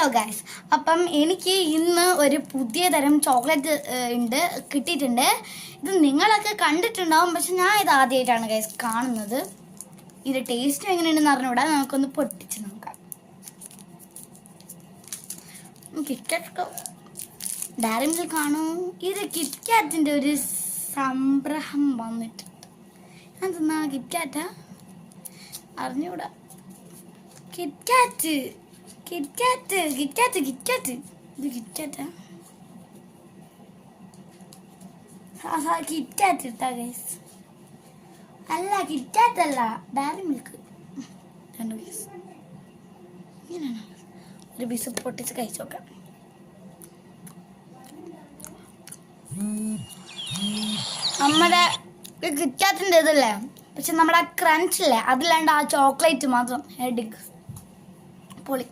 Hello guys, അപ്പം എനിക്ക് ഇന്ന് ഒരു പുതിയ തരം ചോക്ലേറ്റ് കിട്ടിയിട്ടുണ്ട്. ഇത് നിങ്ങളൊക്കെ കണ്ടിട്ടുണ്ടാവും, പക്ഷെ ഞാൻ ഇത് ആദ്യമായിട്ടാണ് ഗൈസ് കാണുന്നത്. ഇത് ടേസ്റ്റ് എങ്ങനെയുണ്ടെന്ന് അറിഞ്ഞൂടാ. നമുക്കൊന്ന് പൊട്ടിച്ച് നോക്കാം. കിറ്റ്കാറ്റ് ഡയറി മിൽക്ക് ആണോ? ഇത് കിറ്റ്കാറ്റിൻ്റെ ഒരു സംരംഭം വന്നിട്ടുണ്ട്. അതെന്നാ കിറ്റ്കാറ്റാ അറിഞ്ഞൂടാ. കിറ്റ്കാറ്റ് കിറ്റ്കാറ്റ് കിറ്റ്കാറ്റ് കിറ്റ്കാറ്റ് ഇത് കിറ്റ്കാറ്റാ? കിറ്റ്കാറ്റ് ഇട്ടാ ഗൈസ്. അല്ല, കിറ്റ്കാറ്റ് അല്ല, ഡയറി മിൽക്ക്. ഇങ്ങനെയാണോ? ഒരു പീസ് പൊട്ടിച്ച് കഴിച്ചു നോക്കാം. നമ്മുടെ കിറ്റ്കാറ്റിൻ്റെ ഇതല്ലേ, പക്ഷെ നമ്മുടെ ആ ക്രഞ്ചില്ലേ അതിലാണ്ട് ആ ചോക്ലേറ്റ് മാത്രം ഹെഡിക്ക് പൊളി.